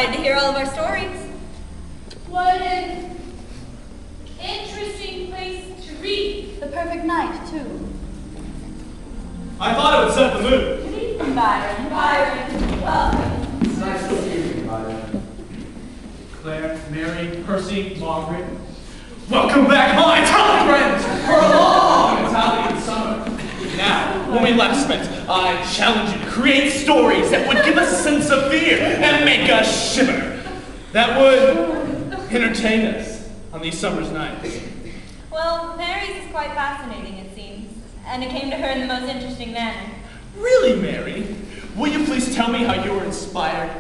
excited to hear all of our stories. What an interesting place to read. The perfect night, too. I thought it would set the mood. Good evening, Byron. Byron, welcome. It's nice to see you, Byron. Claire, Mary, Percy, Margaret. Welcome back, my Italian friends, for a long Italian summer. Now, when we last met, I challenged you to create stories that would give us a sense of fear and make us shiver. That would entertain us on these summer's nights. Well, Mary's is quite fascinating, it seems, and it came to her in the most interesting manner. Really, Mary? Will you please tell me how you were inspired?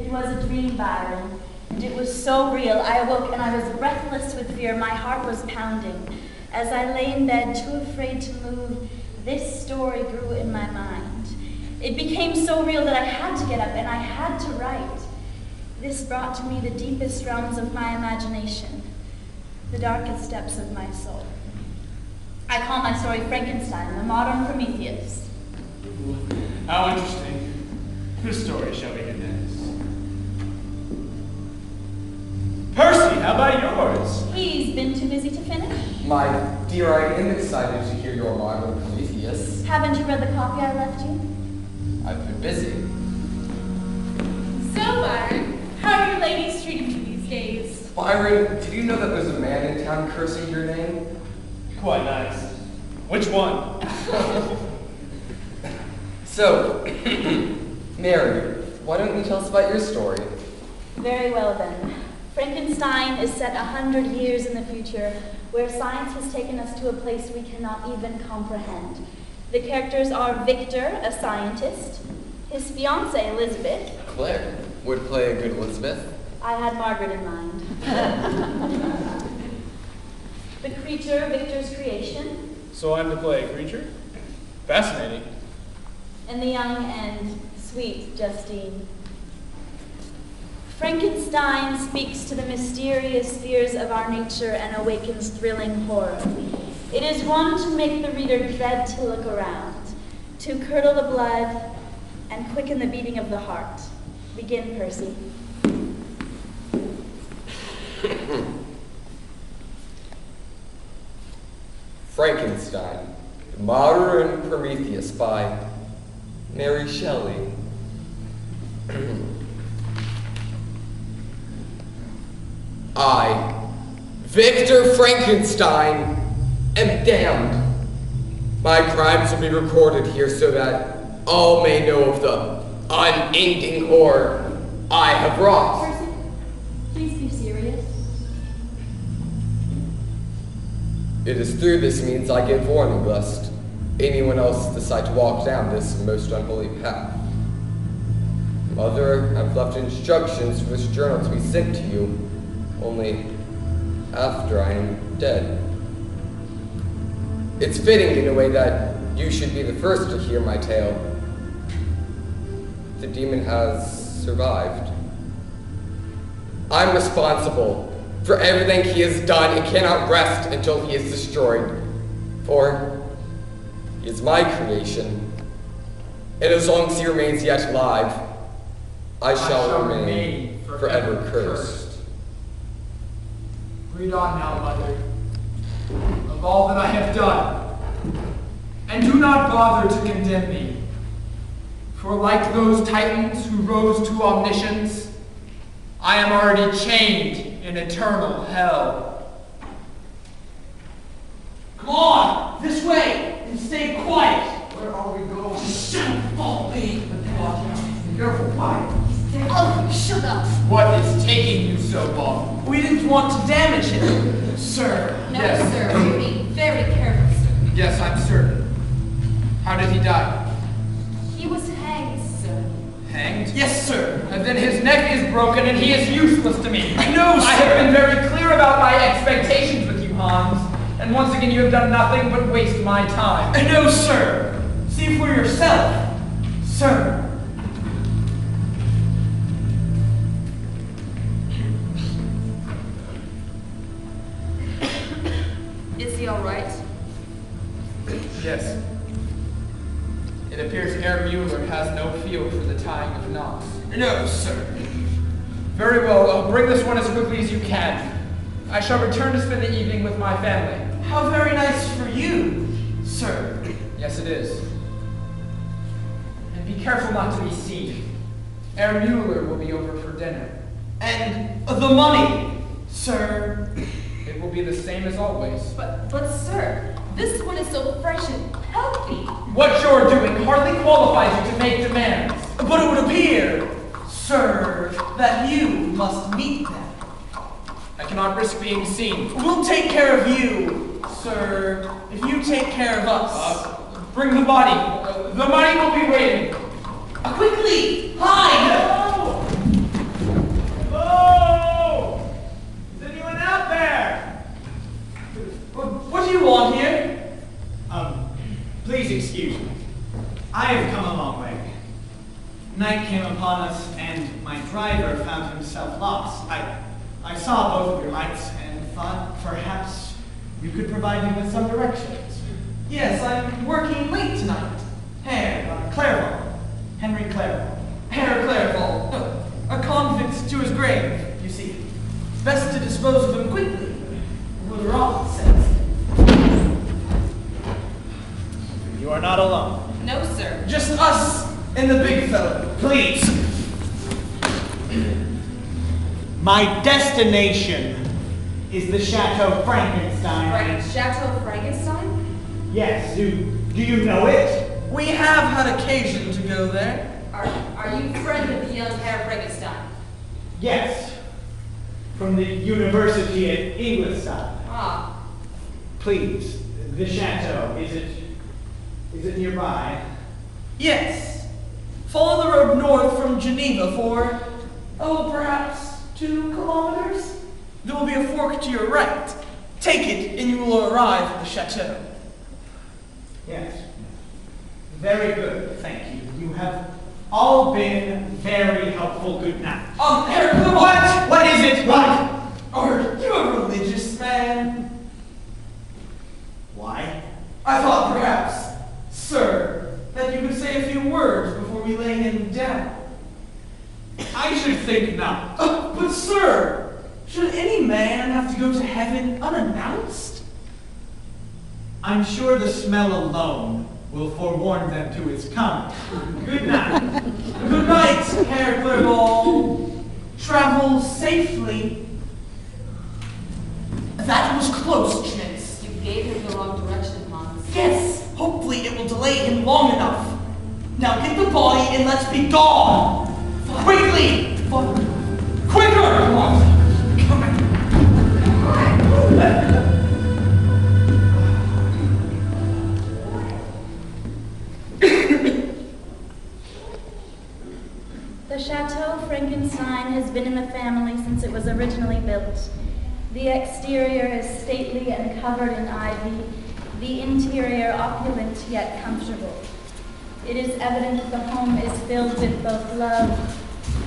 It was a dream, Byron, and it was so real. I awoke and I was breathless with fear. My heart was pounding. As I lay in bed, too afraid to move, this story grew in my mind. It became so real that I had to get up and I had to write. This brought to me the deepest realms of my imagination, the darkest depths of my soul. I call my story Frankenstein, the modern Prometheus. How interesting. Whose story shall we hear next? Percy, how about yours? He's been too busy to finish. My dear, I am excited to hear your modern Prometheus. Haven't you read the copy I left you? I've been busy. So, Byron, how are your ladies treating you these days? Byron, did you know that there's a man in town cursing your name? Quite nice. Which one? So, Mary, why don't you tell us about your story? Very well then. Frankenstein is set 100 years in the future, where science has taken us to a place we cannot even comprehend. The characters are Victor, a scientist, his fiancée, Elizabeth. Claire would play a good Elizabeth. I had Margaret in mind. The creature, Victor's creation. So I'm to play a creature? Fascinating. And the young and sweet Justine. Frankenstein speaks to the mysterious fears of our nature and awakens thrilling horror. It is one to make the reader dread to look around, to curdle the blood and quicken the beating of the heart. Begin, Percy. Frankenstein, the modern Prometheus by Mary Shelley. I, Victor Frankenstein, am damned. My crimes will be recorded here so that all may know of the unending horror I have wrought. Percy, please be serious. It is through this means I give warning lest anyone else decide to walk down this most unholy path. Mother, I've left instructions for this journal to be sent to you only after I am dead. It's fitting in a way that you should be the first to hear my tale. The demon has survived. I'm responsible for everything he has done and cannot rest until he is destroyed. For he is my creation, and as long as he remains yet alive, I shall remain forever cursed. Read on now, Mother, of all that I have done, and do not bother to condemn me, for like those titans who rose to omniscience, I am already chained in eternal hell. Come on, this way, and stay quiet. Where are we going? Shut up, me. Be careful, why? Oh, shut up. What is taking you so long? We didn't want to damage him. Sir. No, Yes. sir, you're being very careful, sir. Yes, I'm certain. How did he die? He was hanged, sir. Hanged? Yes, sir. And then his neck is broken and he is useless to me. I know, sir. I have been very clear about my expectations with you, Hans. And once again, you have done nothing but waste my time. I know, sir. See for yourself, sir. Is he all right? Yes. It appears Herr Mueller has no feel for the tying of knots. No, sir. Very well, bring this one as quickly as you can. I shall return to spend the evening with my family. How very nice for you, sir. Yes, it is. And be careful not to be seen. Herr Mueller will be over for dinner. And the money, sir. It will be the same as always. But sir, this one is so fresh and healthy. What you're doing hardly qualifies you to make demands. But it would appear, sir, that you must meet them. I cannot risk being seen. We'll take care of you, sir, if you take care of us. Bring the body. The money will be waiting. Quickly, hide! Hello! Is anyone out there? What do you want here? Please excuse me. I have come a long way. Night came upon us, and my driver found himself lost. I saw both of your lights and thought perhaps you could provide me with some directions. Yes, I'm working late tonight. Herr Clairvaux. Henry Clairvaux. Herr Clairvaux. A convict to his grave, you see. Best to dispose of him quickly. Laurent says. You are not alone. No, sir. Just us and the big fellow. Please. My destination is the Chateau Frankenstein. Chateau Frankenstein? Yes, do you know it? We have had occasion to go there. Are you friend of the young Herr Frankenstein? Yes. From the university at Ingolstadt. Ah. Please, the chateau, is it nearby? Yes. Follow the road north from Geneva for, perhaps 2 kilometers. There will be a fork to your right. Take it and you will arrive at the chateau. Yes. Very good, thank you. You have all been very helpful. Good night. Herr Clairvaux. What? What is it? What? Are you a religious man? Why? I thought perhaps, sir, that you could say a few words before we lay him down. I should think not. But sir, should any man have to go to heaven unannounced? I'm sure the smell alone will forewarn them to its coming. Good night. Good night, Herr Clairvaux. Travel safely. That was close, Chance. You gave him the wrong direction, Hans. Yes, hopefully it will delay him long enough. Now get the body and let's be gone. Quickly! Quicker! Come on. The Chateau Frankenstein has been in the family since it was originally built. The exterior is stately and covered in ivy, the interior opulent yet comfortable. It is evident that the home is filled with both love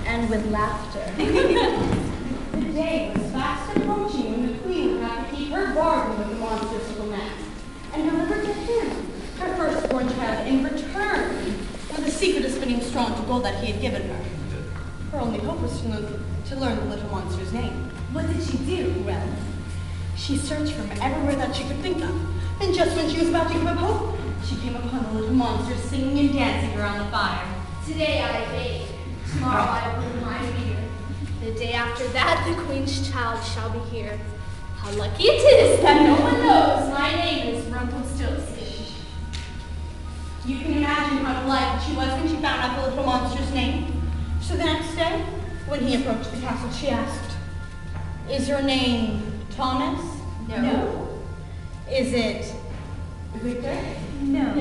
and with laughter. The day was fast approaching when the queen would have to keep her bargain with the monstrous little man and deliver to him her firstborn child in return for the secret of spinning straw into gold that he had given her. Her only hope was to learn the little monster's name. What did she do? Well, she searched from everywhere that she could think of. And just when she was about to give up hope, she came upon the little monster singing and dancing around the fire. Today I bake, tomorrow I brew my beer. The day after that, the queen's child shall be here. How lucky it is that no one knows my name is Rumpelstiltskin. You can imagine how delighted she was when she found out the little monster's name. So the next day, when he approached the castle, she asked, "Is your name Thomas?" No. Is it Victor? No.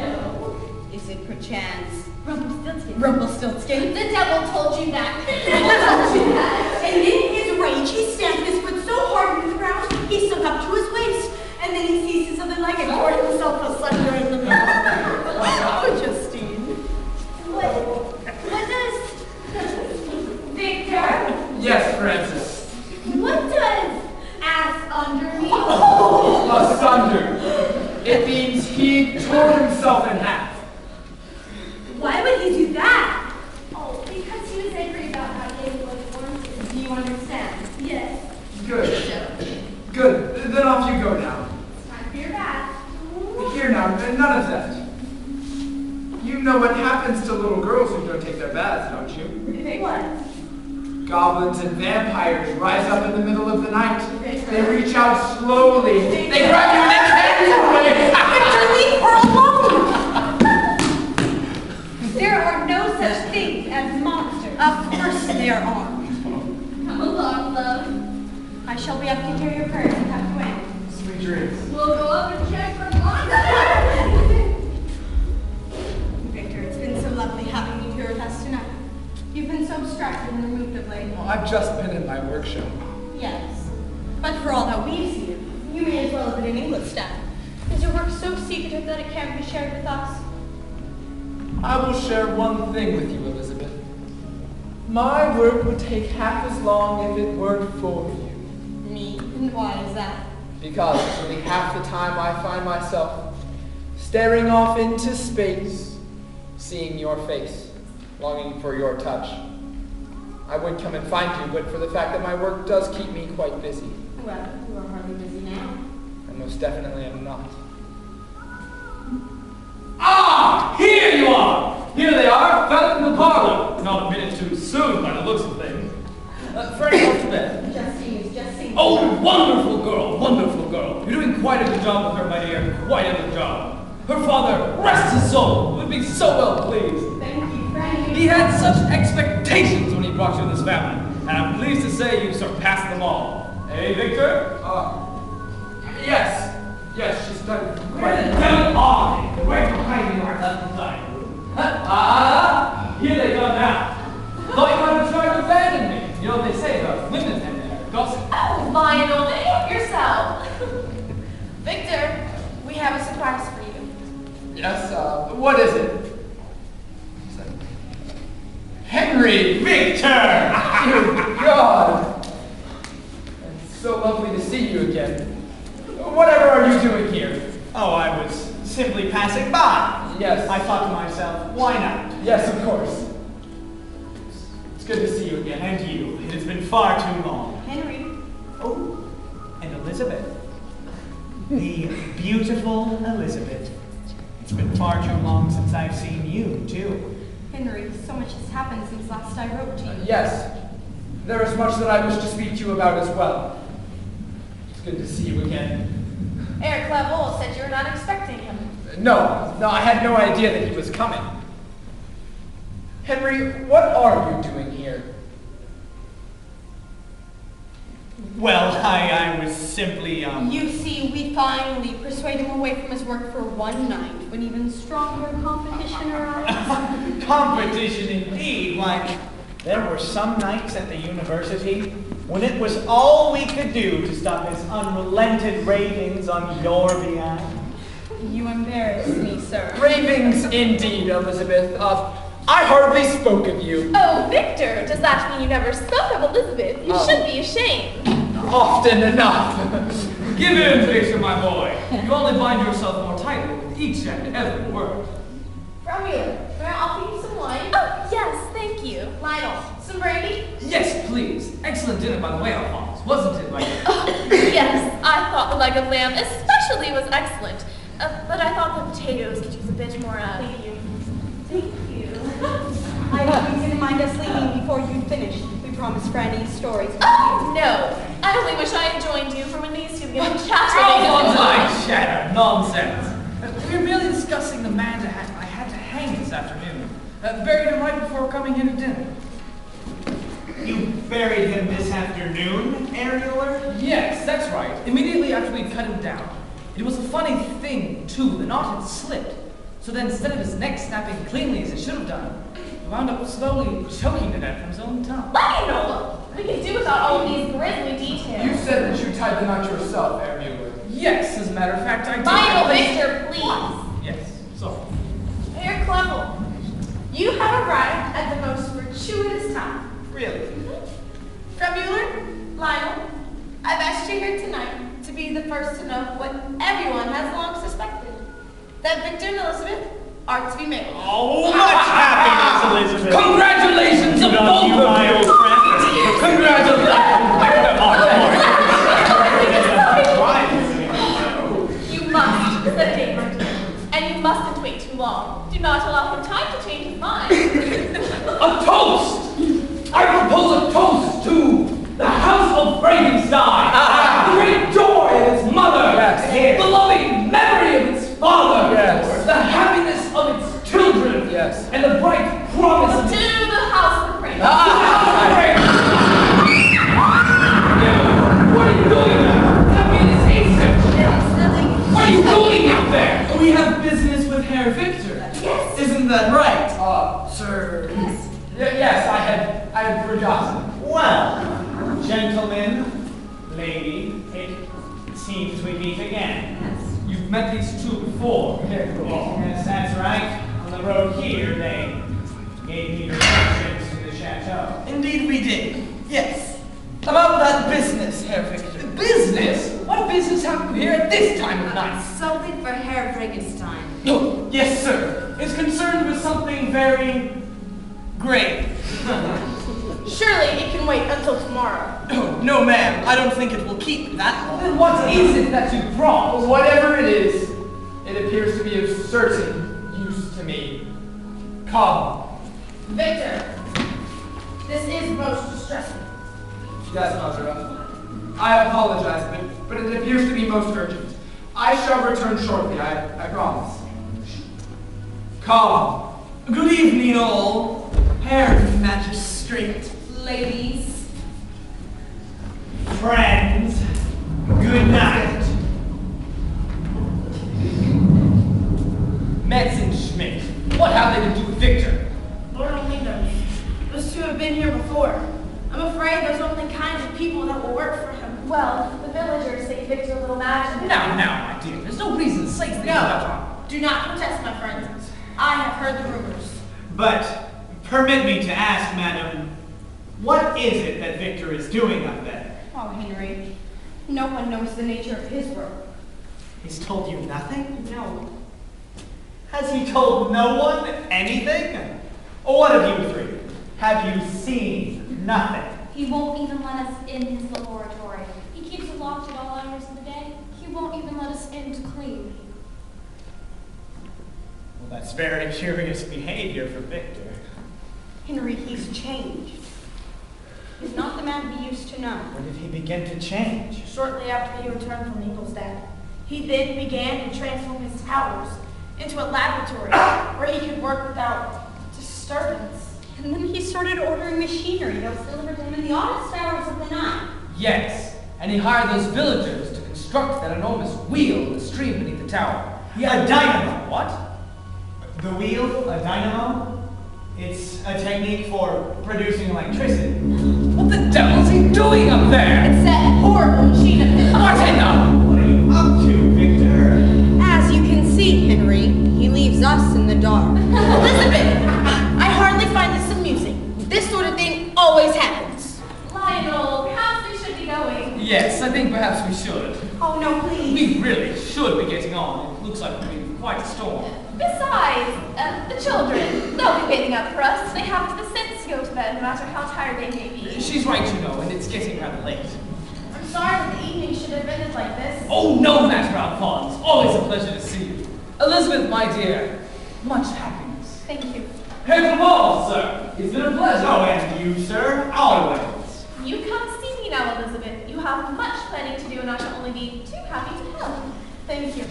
Is it perchance Rumpelstiltskin. Rumpelstiltskin? The devil told you that. And in his rage, he stamped his foot so hard into the ground, he sunk up to his waist. And then he seized something like it, tore himself asunder in the middle. Oh, Justine. What does... Victor? Yes, Francis. What does ass under mean? Asunder. It means he tore himself in half. Elizabeth, you know what happens to little girls who don't take their baths, don't you? What? Goblins and vampires rise up in the middle of the night. They reach out slowly. They grab you and they carry you away. Victor, leave her alone! There are no such things as monsters. Of course there are. Come along, love. I shall be up to hear your prayers and tuck you in. Sweet dreams. We'll go up and check for monsters. Victor, it's been so lovely having you here with us tonight. You've been so distracted and removed of late. Well, I've just been in my workshop. Yes. But for all that we've seen, you may as well have been in Ingolstadt. Is your work so secretive that it can't be shared with us? I will share one thing with you, Elizabeth. My work would take half as long if it weren't for you. Me? And why is that? Because it's only half the time I find myself staring off into space, seeing your face, longing for your touch. I would come and find you, but for the fact that my work does keep me quite busy. Well, you are hardly busy now. I most definitely am not. Ah! Here you are! Here they are, found in the parlor. Not a minute too soon by the looks of things. Freddie, off to bed. Justine. Oh, wonderful girl, wonderful girl. You're doing quite a good job with her, my dear. Quite a good job. Her father, rest his soul, would be so well pleased. Thank you, Franny. He had such expectations when he brought you in this family, and I'm pleased to say you surpassed them all. Hey, Victor? Yes. Yes, she's done Where the devil are they? Where behind you are left behind. Here they come now. Thought you might have tried to abandon me. You know what they say about women and their gossip. Oh, Lionel, behave yourself. Victor, we have a surprise for you. Yes, what is it? Henry! Victor! Dear God! It's so lovely to see you again. Whatever are you doing here? Oh, I was simply passing by. Yes. I thought to myself, why not? Yes, of course. It's good to see you again. And you. It has been far too long. Henry. Oh, and Elizabeth. The beautiful Elizabeth. It's been far too long since I've seen you, too. Henry, so much has happened since last I wrote to you. Yes. There is much that I wish to speak to you about as well. It's good to see you again. Herr Clairvaux said you were not expecting him. No, I had no idea that he was coming. Henry, what are you doing here? Well, I was simply, You see, we finally persuade him away from his work for one night when even stronger competition arrives. competition indeed. Why, there were some nights at the university when it was all we could do to stop his unrelenting ravings on your behalf. You embarrass me, sir. Ravings indeed, Elizabeth. I hardly spoke of you. Oh, Victor, does that mean you never spoke of Elizabeth? You should be ashamed. Often enough. Give in, Victor, my boy. You only bind yourself more tightly with each and every word. Romeo, may I offer you some wine? Oh, yes, thank you. Lionel, some brandy? Yes, please. Excellent dinner, by the way, Alphonse. Wasn't it, my dear? Yes, I thought the leg of lamb especially was excellent. But I thought the potatoes could use a bit more Thank you. I hope you didn't mind us leaving before you'd finished. We promised Franny's stories. Oh, no. I only wish I had joined you for when these two began chattering. Alphonse, I chatter. Nonsense. We were merely discussing the man I had to hang this afternoon. Buried him right before coming here to dinner. You buried him this afternoon, Areoler? Yes, that's right. Immediately after we cut him down. It was a funny thing, too. The knot had slipped. So then, instead of his neck snapping cleanly as it should have done, he wound up slowly choking to death from his own tongue. Lionel! We can do without all of these grisly details. You said that you tied the knot yourself, Herr Mueller. Yes, as a matter of fact, I did. Lionel, Victor, please. Yes, sorry. Herr Clairvaux, you have arrived at the most fortuitous time. Really? Frau Mueller, Lionel, I've asked you here tonight to be the first to know what everyone has long suspected. That Victor and Elizabeth are to be married. Oh, much happiness, Elizabeth. Congratulations to Don't both you, of my you! old friend? You must set a date, and you must not wait too long. Do not allow him time to change his mind. A toast! I propose a toast to the house of Frankenstein! The great joy of its mother! Yes. The loving memory of its father! Yes. The happiness of its children! Yes. And the bright promise To of the house of Frankenstein. What are you doing there? That man is Acer! What are you doing out there? We have business with Herr Victor. Yes. Isn't that right? Sir. Yes. Yes, I had forgotten. Well, gentlemen, lady, it seems we meet again. You've met these two before. Yes, that's right. On the road here, they gave me directions to the chateau. Indeed we did. Yes. About that business, Herr Victor. Business? What business have you here at this time of night? Something for Herr Frankenstein. Oh, yes, sir. It's concerned with something very grave. Surely it can wait until tomorrow. Oh, no, ma'am. I don't think it will keep that long. Then what is it that you brought? Whatever it is, it appears to be of certain use to me. Come. Victor, this is most distressing. Yes, Mazura. I apologize, but it appears to be most urgent. I shall return shortly, I promise. Come. Good evening, all. Herr Magistrate. Ladies. Friends, good night. Metzenschmidt, what have they to do with Victor? Lord only knows. Those two have been here before. I'm afraid those are the kinds of people that will work for him. Well, the villagers say Victor little magic. Now, my dear, there's no reason to say things No, about do not protest, my friends. I have heard the rumors. But permit me to ask, madam, what is it that Victor is doing up there? Oh, Henry. No one knows the nature of his work. He's told you nothing? No. Has he told no one anything? Or what of you three? Have you seen nothing? He won't even let us in his laboratory. He keeps it locked at all hours of the day. He won't even let us in to clean. Well, that's very curious behavior for Victor. Henry, he's changed. He's not the man we used to know. When did he begin to change? Shortly after he returned from Ingolstadt, he then began to transform his towers into a laboratory where he could work without disturbance. And then he started ordering machinery that was delivered to him in the oddest hours of the night. Yes, and he hired those villagers to construct that enormous wheel in the stream beneath the tower. Yeah, a dynamo. What? The wheel? A dynamo? It's a technique for producing electricity. What the devil is he doing up there? It's that horrible machine of his. Martina! What are you up to, Victor? As you can see, Henry, he leaves us in the dark. Elizabeth, I hardly find this amusing. This sort of thing always happens. Lionel, perhaps we should be going. Yes, I think perhaps we should. Oh, no, please. We really should be getting on. It looks like we're in quite a storm. Besides, the children, they'll be waiting up for us. They haven't the sense to go to bed, no matter how tired they may be. She's right, you know, and it's getting rather late. I'm sorry that the evening should have ended like this. Oh, no matter, Alphonse. Always a pleasure to see you. Elizabeth, my dear, much happiness. Thank you. Herr Ball, sir. It's been a pleasure. Oh, and you, sir? Always. You come see me now, Elizabeth. You have much planning to do, and I shall only be too happy to help. Thank you.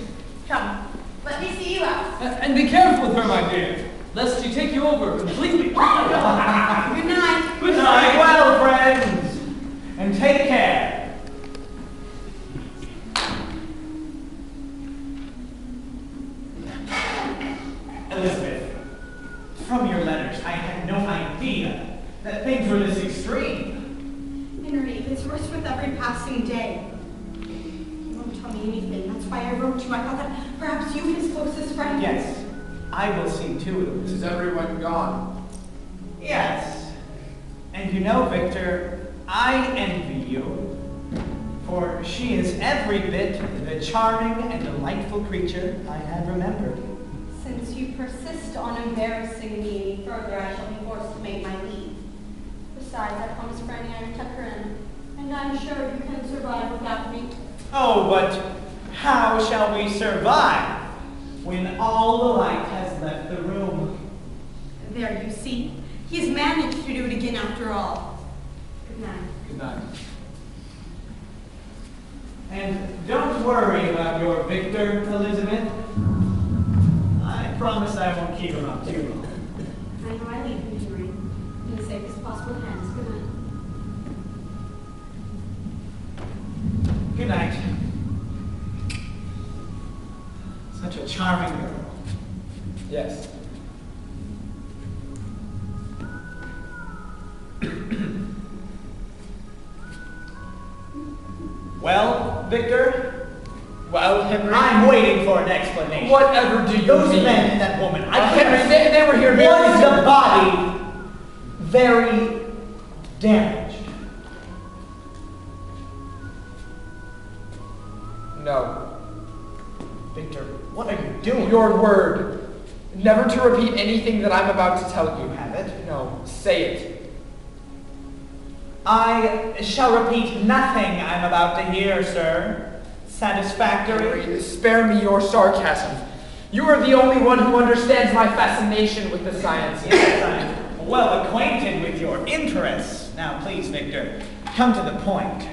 Come, let me see you out. And be careful with her, my dear, lest she take you over completely. Good night. Good night. Well, friends, and take care. Elizabeth, from your letters, I had no idea that things were this extreme. Henry, it's worse with every passing day. He won't tell me anything. That's why I wrote you. I thought that perhaps you, his closest friend. Yes, I will see to it. Is everyone gone? Yes. And you know, Victor, I envy you, for she is every bit the charming and delightful creature I had remembered. Since you persist on embarrassing me any further, I shall be forced to make my leave. Besides, I promised Franny I'd tuck her in, and I'm sure you can survive without me. Oh, but how shall we survive? when all the light has left the room. There, you see. He's managed to do it again after all. Good night. Good night. And don't worry about your Victor, Elizabeth. I promise I won't keep him up too long. I know I leave you, Henry, in the safest possible hands. Good night. Good night. Such a charming girl. Yes. Well, Victor, Well, Henry. I'm waiting for an explanation. Whatever do you Those mean? men and that woman, I Henry, can't. they were here Was merely the body very damaged? No. Victor, what are you doing? Your word. Never to repeat anything that I'm about to tell you. You have it? No, say it. I shall repeat nothing I'm about to hear, sir. Satisfactory? Henry, spare me your sarcasm. You are the only one who understands my fascination with the sciences. Yes, I'm well acquainted with your interests. Now, please, Victor, come to the point.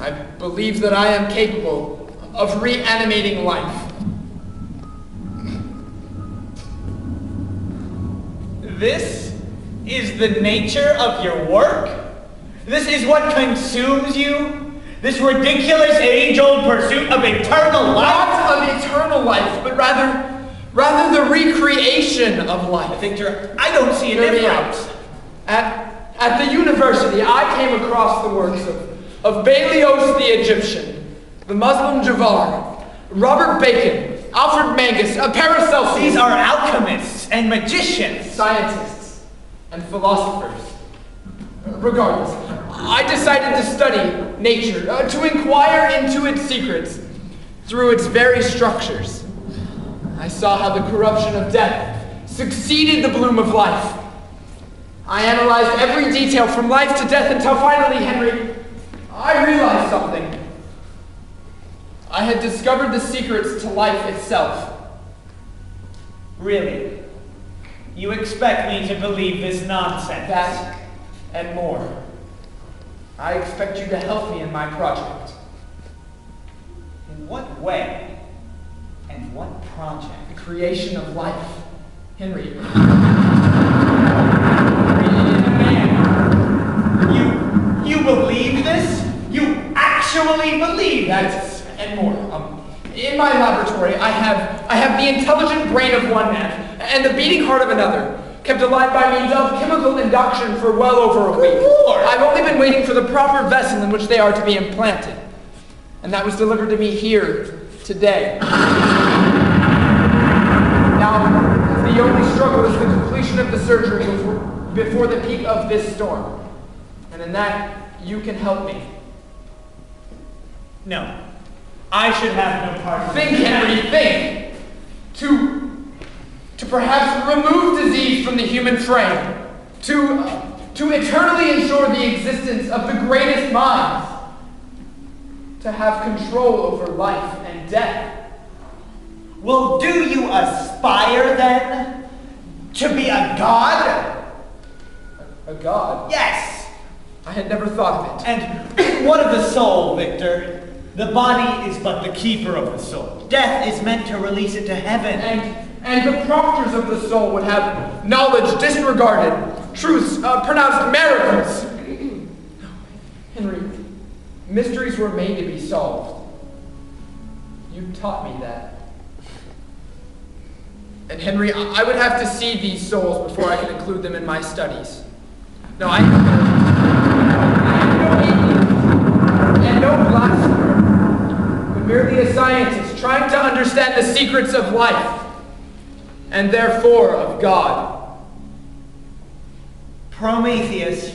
I believe that I am capable of reanimating life. This is the nature of your work? This is what consumes you? This ridiculous age-old pursuit of eternal life? Not of eternal life, but rather the recreation of life. Victor, I don't see a Hear me difference. out. At the university, I came across the works of Balios the Egyptian, the Muslim Jafar, Robert Bacon, Alfred Mangus, Paracelsus. These are alchemists and magicians. Scientists and philosophers. Regardless, I decided to study nature, to inquire into its secrets through its very structures. I saw how the corruption of death succeeded the bloom of life. I analyzed every detail from life to death until finally, Henry, I realized something. I had discovered the secrets to life itself. Really? You expect me to believe this nonsense? That and more. I expect you to help me in my project. In what way? And what project? The creation of life. Henry. You believe this? You actually believe That and more. In my laboratory, I have the intelligent brain of one man and the beating heart of another, kept alive by means of chemical induction for well over a week. Lord. I've only been waiting for the proper vessel in which they are to be implanted, and that was delivered to me here today. Now, the only struggle is the completion of the surgery before the peak of this storm, and in that you can help me. No. I should have no part in Think, this. Henry, think. To perhaps remove disease from the human frame. To eternally ensure the existence of the greatest minds. To have control over life and death. Well, do you aspire then to be a god? A god? Yes. I had never thought of it. And what of the soul, Victor? The body is but the keeper of the soul. Death is meant to release it to heaven. And the proctors of the soul would have knowledge disregarded, truths pronounced miracles. Henry, mysteries were made to be solved. You taught me that. And Henry, I would have to see these souls before I could include them in my studies. No, I am no atheist and no blasphemer, but merely a scientist trying to understand the secrets of life, and therefore of God. Prometheus.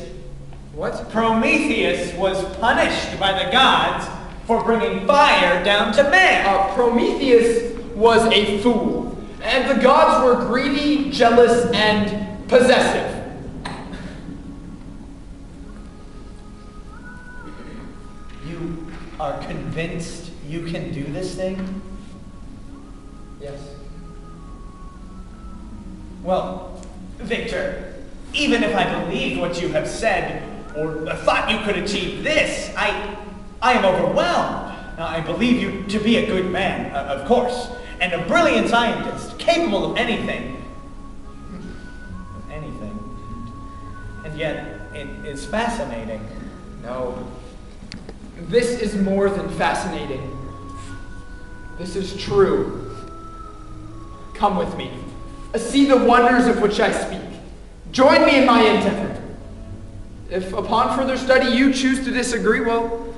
What? Prometheus was punished by the gods for bringing fire down to man. Prometheus was a fool, and the gods were greedy, jealous, and possessive. You are convinced you can do this thing? Yes. Well, Victor, even if I believed what you have said, or thought you could achieve this, I am overwhelmed. Now, I believe you to be a good man, of course, and a brilliant scientist, capable of anything. Anything. And yet, it is fascinating. No. This is more than fascinating. This is true. Come with me. See the wonders of which I speak. Join me in my endeavor. If upon further study you choose to disagree, well,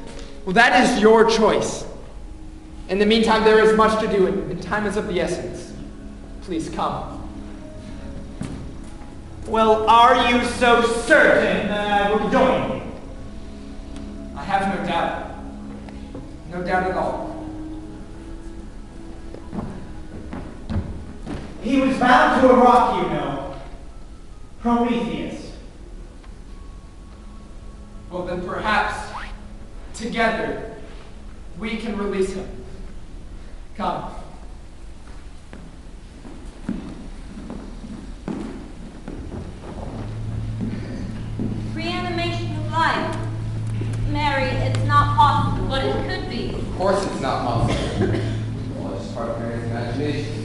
that is your choice. In the meantime, there is much to do, and time is of the essence. Please come. Well, are you so certain that I will join you? I have no doubt. No doubt at all. He was bound to a rock, you know. Prometheus. Well, then perhaps, together, we can release him. Come. Reanimation of life. Mary, it's not possible, but it could be. Of course it's not possible. Well, it's just part of Mary's imagination.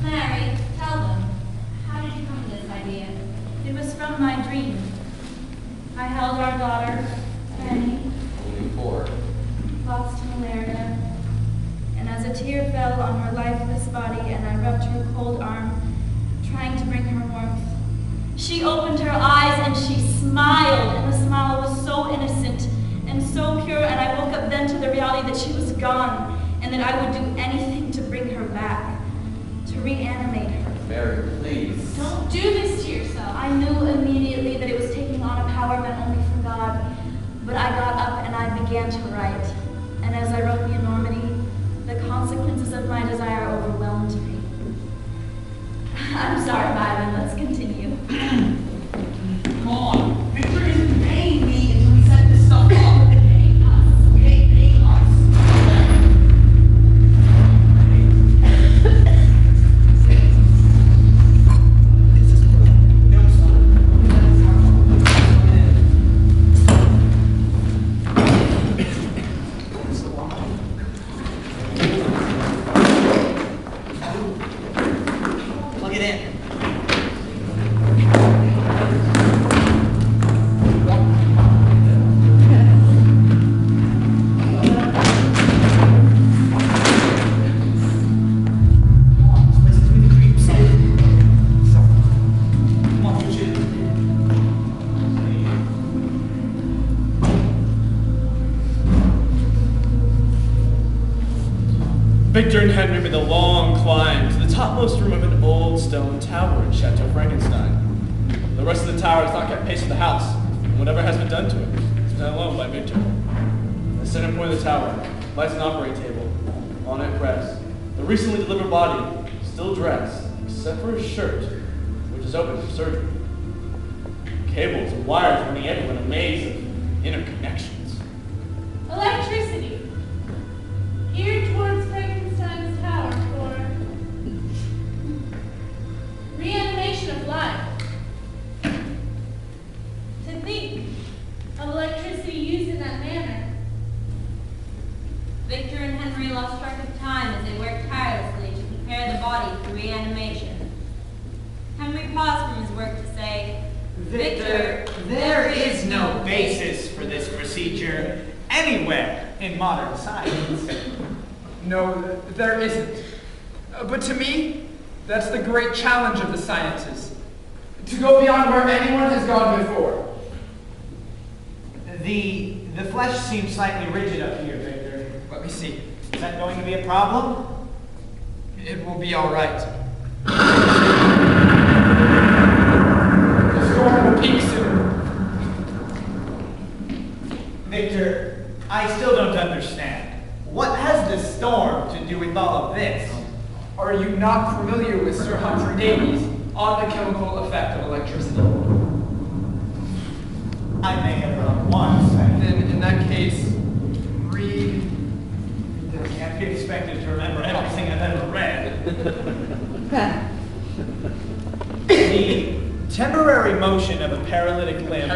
Mary, tell them. How did you come to this idea? It was from my dream. I held our daughter, Annie, Only 4. lost to malaria, and as a tear fell on her lifeless body and I rubbed her cold arm, trying to bring her warmth, she opened her eyes and she smiled, and the smile was so innocent and so pure, and I woke up then to the reality that she was gone and that I would do anything to bring her back, to reanimate her. Mary, please. Don't do this to yourself. I knew immediately that it was taking on a power meant only for God, but I got up and I began to write. And as I wrote the enormity, the consequences of my desire overwhelmed me. I'm sorry, Byron, let's continue. Come on. Victor isn't paying me until we set this stuff up. Paying us. Okay, paying us. Plug it in. Victor and Henry made a long climb to the topmost room of an old stone tower in Chateau Frankenstein. The rest of the tower has not kept pace with the house, and whatever has been done to it is done alone by Victor. In the center point of the tower lies an operating table. On it rests the recently delivered body, still dressed, except for his shirt, which is open for surgery. Cables and wires running everywhere in a maze of interconnections. Electricity. Geared towards Frankenstein's tower for reanimation of life. To think of electricity used in that manner. Victor and Henry lost track of time as they worked tirelessly to prepare the body for reanimation. Henry paused from his work to say, Victor, there is no basis for this procedure anywhere in modern science. No, there isn't. But to me, that's the great challenge of the sciences. To go beyond where anyone has gone before. The flesh seems slightly rigid up here, Victor. Let me see. Is that going to be a problem? It will be all right. The storm will peak soon. Victor, I still don't understand. What has the storm to do with all of this? Are you not familiar with Sir Humphrey Davy's on the chemical effect of electricity? I may have run once. Then, in that case, read. There can't be expected to remember everything I've ever read. The temporary motion of a paralytic limb,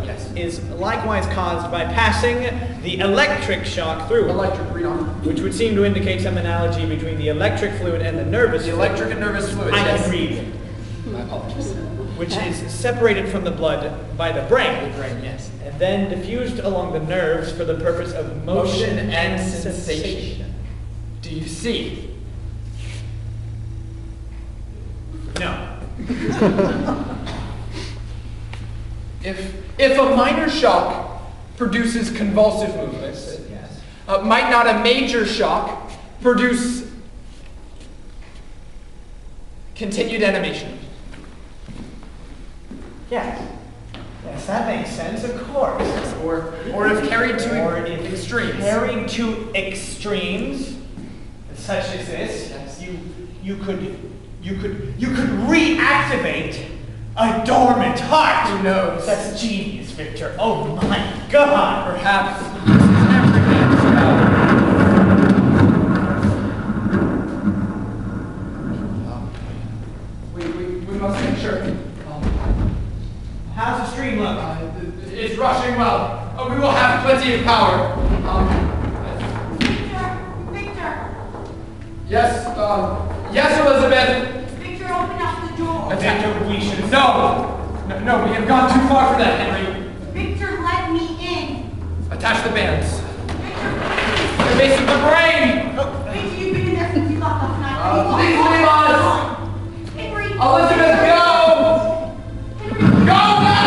Yes. is likewise caused by passing the electric shock through it, Electric, read on. which would seem to indicate some analogy between the electric fluid and the nervous The fluid. electric and nervous fluid. I yes. can read. My apologies. Which is separated from the blood by the brain. The brain, yes. And then diffused along the nerves for the purpose of motion and sensation. Do you see? No. If a minor shock produces convulsive movements, Yes. might not a major shock produce continued animation? Yes. Yes, that makes sense, of course. Or if carried to Or if extremes. carried to extremes, such as this, Yes. you could reactivate a dormant heart. Who knows? That's genius, Victor. Oh my God. Perhaps this is every man's power. We must make sure. How's the stream look? It's rushing well. We will have plenty of power. Victor! Yes, yes, Elizabeth. Victor, open up the door! Victor, we should. No, we have gone too far for that, Henry. Victor, let me in! Attach the bands. Victor, The base of the brain. Victor, you've been in there since you left last night. Please leave us. Henry! Elizabeth, go! Go now!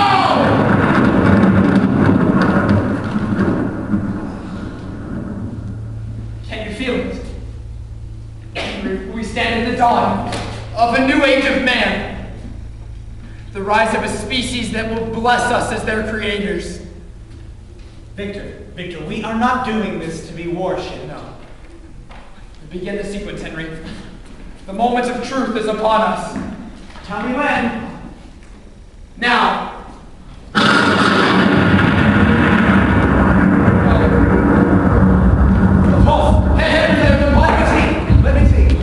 Can you feel it? We stand in the dawn of a new age of man. The rise of a species that will bless us as their creators. Victor, we are not doing this to be worshipped. No. Begin the sequence, Henry. The moment of truth is upon us. Tell me when. Now. Oh, hey, Let me see.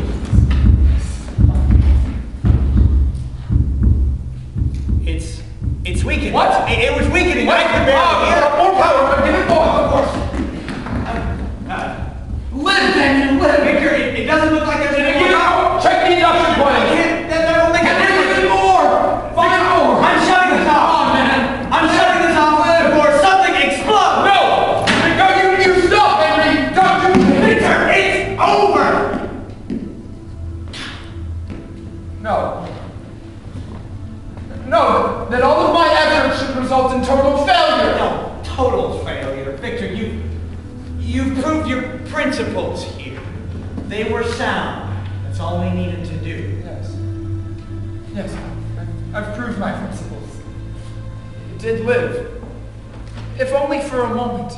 It's weakening. What? It was weakening. What? I could barely hear. More power. Give it more, of course. Live, then, you live. Victor, it doesn't look like there's any You more power. know, check the induction I coil. can't. They're only Henry, give it more. Find more. I'm shutting this off. Come on, man. I'm shutting this off before something explodes. No. You stop, Henry. Don't you. Victor, it's over. No, that all of my efforts should result in total failure. No, total failure. Victor, you've proved your principles here. They were sound. That's all we needed to do. Yes, I've proved my principles. It did live. If only for a moment,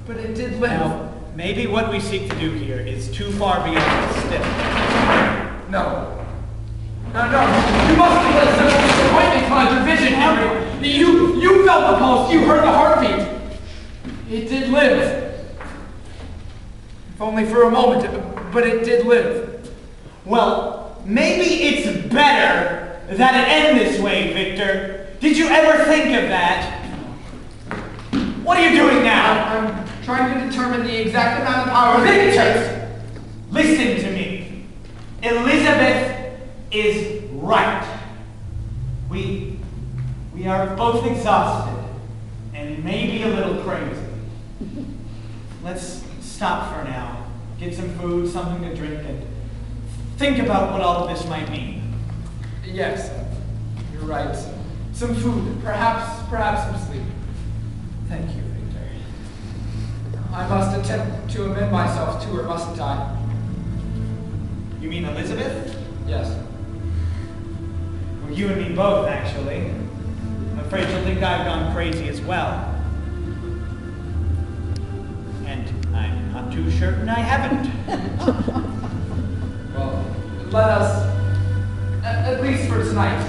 but it did live. Now, maybe what we seek to do here is too far beyond this step. No. You must have let a simple disappointment cloud your vision, Henry. You felt the pulse, you heard the heartbeat. It did live. If only for a moment, but it did live. Well, maybe it's better that it end this way, Victor. Did you ever think of that? What are you doing now? I'm trying to determine the exact amount of power that it takes. Victor! Listen to me. Elizabeth is right. We are both exhausted and maybe a little crazy. Let's stop for now. Get some food, something to drink, and think about what all of this might mean. Yes, you're right. Some food, perhaps some sleep. Thank you, Victor. I must attempt to amend myself to her, mustn't I? You mean Elizabeth? Yes. Well, you and me both, actually. I'm afraid she'll think I've gone crazy as well. And I'm not too certain I haven't. Well, let us, at least for tonight,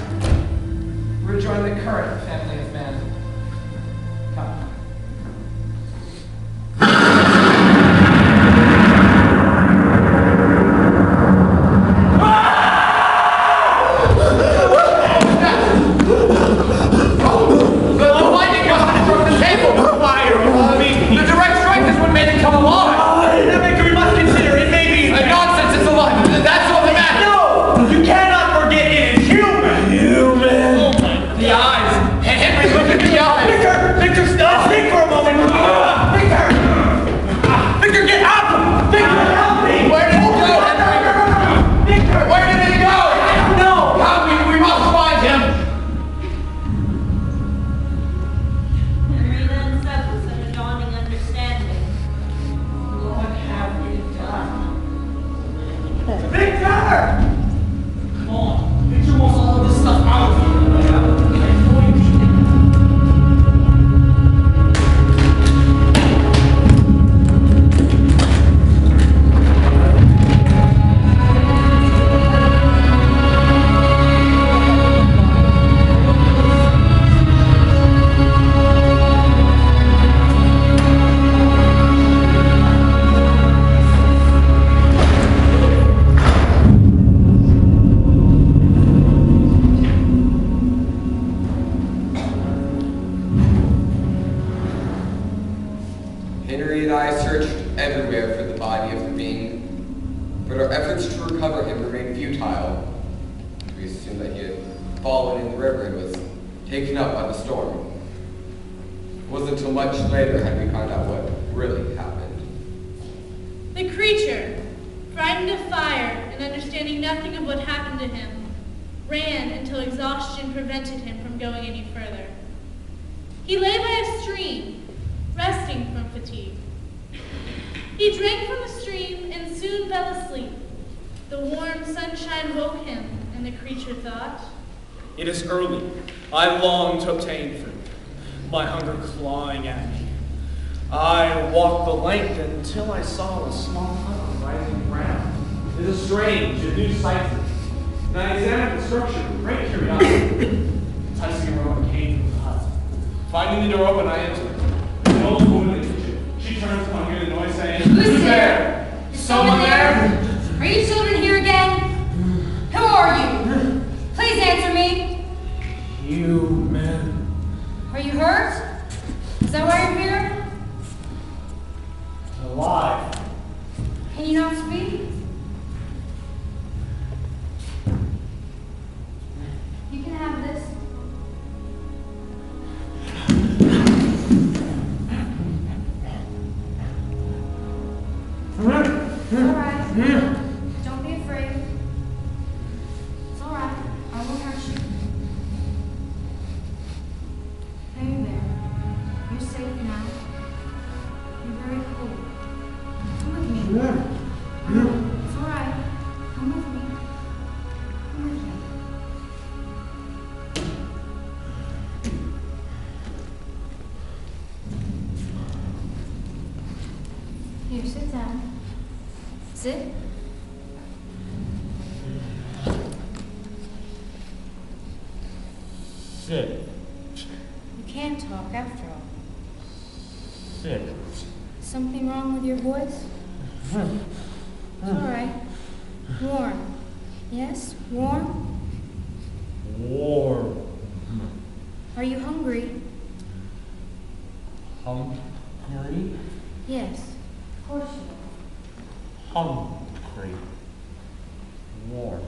rejoin the current family of man. Come. to recover him remained futile. We assumed that he had fallen in the river and was taken up by the storm. It wasn't until much later had we found out what really happened. The creature, frightened of fire and understanding nothing of what happened to him, ran until exhaustion prevented him from going any further. He lay by a stream, resting from fatigue. He drank from the stream and soon fell asleep. The warm sunshine woke him, and the creature thought, It is early. I long to obtain food, my hunger clawing at me. I walked the length until I saw a small hut on rising ground. It is a strange and new sight to me, and I examined the structure with great curiosity. Enticing aroma came from the hut. Finding the door open, I entered. An old woman in the kitchen. She turns upon hearing the noise saying, Who's there? Someone there? Are you children here again? Who are you? Please answer me. Human. Are you hurt? Is that why you're here? Alive. Can you not speak? You can have this. It's all right. Don't be afraid. It's all right. I won't hurt you. Hey there. You're safe now. You're very cool. Come with me. It's all right. Come with me. Come with me. Here, sit down. Sit. Sit. You can't talk after all. Sit. Something wrong with your voice? It's all right. Warm. Yes, warm? Warm. Are you hungry? Hungry? Yes. Of course you are. Hungry. Warm.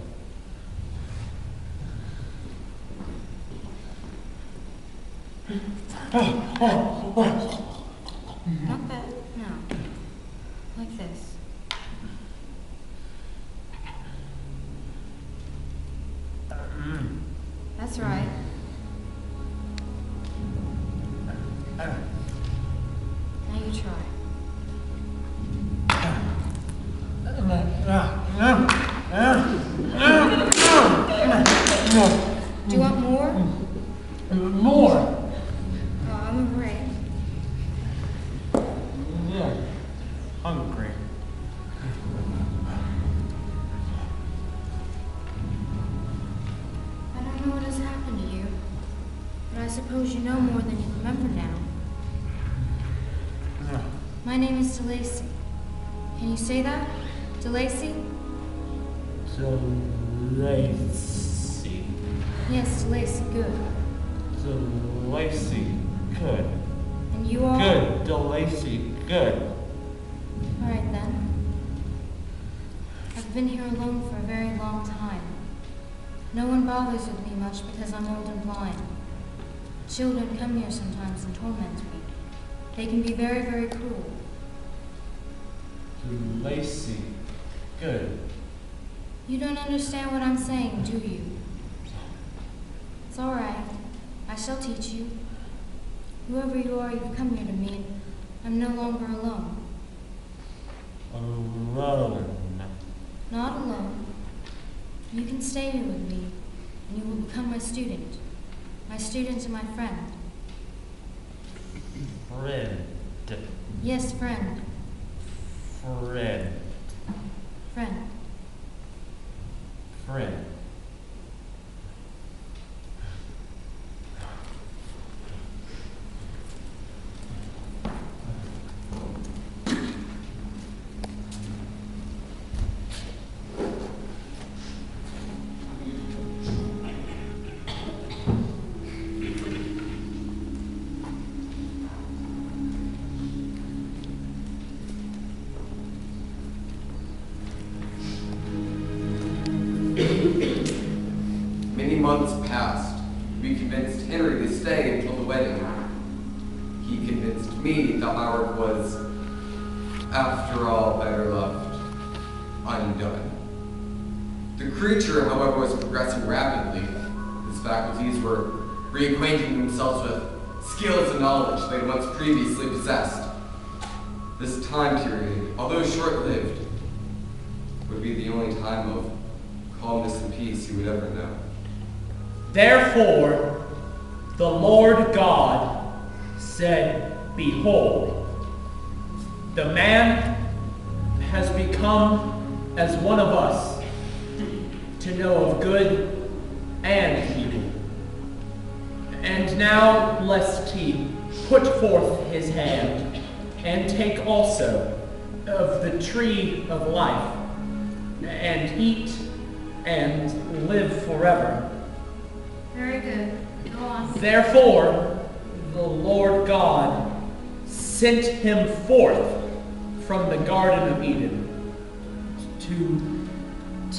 Not that. No. Like this. That's right. Now you try. Do you want more? More. Oh, I'm afraid. Yeah. Hungry. I don't know what has happened to you, but I suppose you know more than you remember now. Yeah. My name is DeLacy. Can you say that? DeLacy? DeLacy. Yes, DeLacy, good. DeLacy. Good. And you are? Good. DeLacy. Good. All right, then. I've been here alone for a very long time. No one bothers with me much because I'm old and blind. Children come here sometimes and torment me. They can be very, very cruel. DeLacy. Good. You don't understand what I'm saying, do you? It's all right. I shall teach you. Whoever you are, you've come here to me, and I'm no longer alone. Alone. Not alone. You can stay here with me, and you will become my student. My student and my friend. Friend. Yes, friend. Friend. Friend. Friend. months passed. We convinced Henry to stay until the wedding. He convinced me that my work was, after all, better left undone. The creature, however, was progressing rapidly. His faculties were reacquainting themselves with skills and knowledge they had once previously possessed. This time period, although short-lived, would be the only time of calmness and peace he would ever know. Therefore, the Lord God said, "Behold, the man has become as one of us, to know of good and evil. And now lest he put forth his hand and take also of the tree of life, and eat and live forever." Very good. Go on. Therefore, the Lord God sent him forth from the Garden of Eden to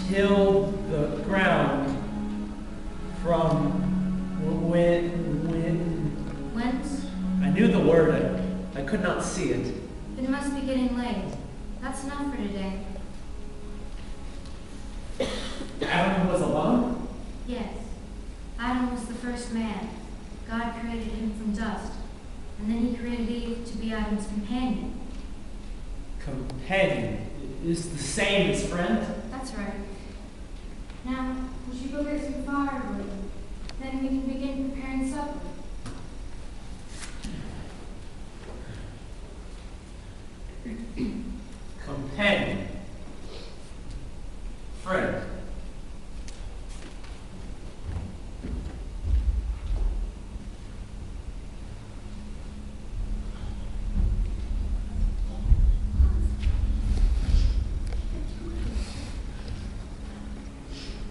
till the ground from Whence? I knew the word, I could not see it. It must be getting late. That's enough for today. Adam was alone? Yes. Adam was the first man. God created him from dust. And then he created Eve to be Adam's companion. Companion is the same as friend? That's right. Now, would you go get some firewood? Then we can begin preparing supper. Companion. Friend.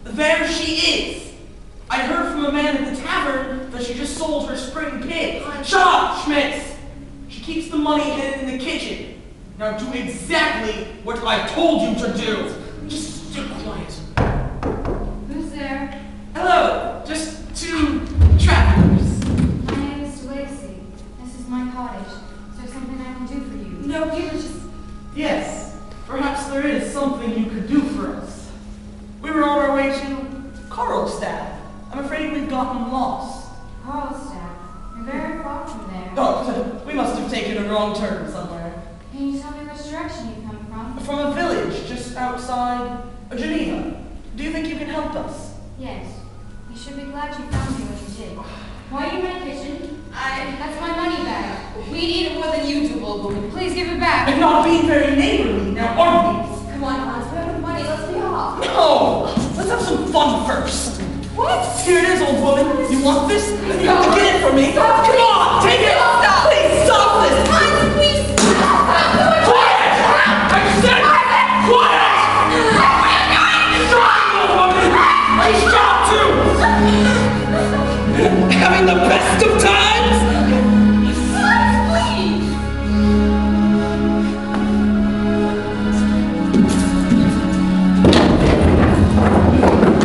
There she is! I heard from a man at the tavern that she just sold her spring pig. Shut up, Schmitz! She keeps the money hidden in the kitchen. Now do exactly what I told you to do. Just stay quiet. Who's there? Hello, just two travelers. My name is Lacey. This is my cottage. Is there something I can do for you? No, Peter, just... Yes, perhaps there is something you could do for us. We were on our way to Karlstad. I'm afraid we've gotten lost. Karlstad. You're very far from there. Oh, we must have taken a wrong turn somewhere. Can you tell me which direction you come from? From a village just outside Geneva. Do you think you can help us? Yes. You should be glad you found me when you did. Why are you in my kitchen? That's my money bag. We need it more than you do, Bulbul. Please give it back. And not being very neighborly, now are we? Come on, Hans, we have the money. Let's be off. No! Let's have some fun first. What? Here it is, old woman. You want this? You have to No. get it from me. Stop. Come on, take it. Stop. Please, stop this. Hans, please. Quiet! I said quiet! Stop, old woman! Please stop, too! Having the best of times? Hans, please.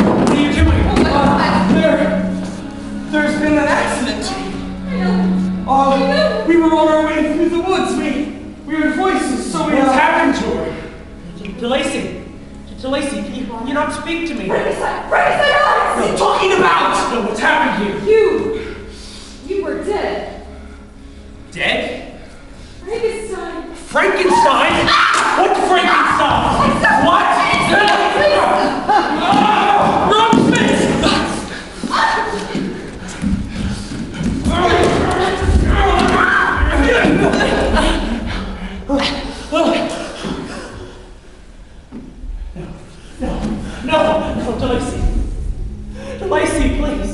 What are you doing? There's been an accident. We were on our way through the woods. We heard voices, so we... What's happened to her? To Lacey, you not speak to me. Frankenstein, What are you talking about? So what's happened here? You were dead. Dead? Frankenstein. Frankenstein? What Frankenstein? What? Wrong face! No, Lacey, please.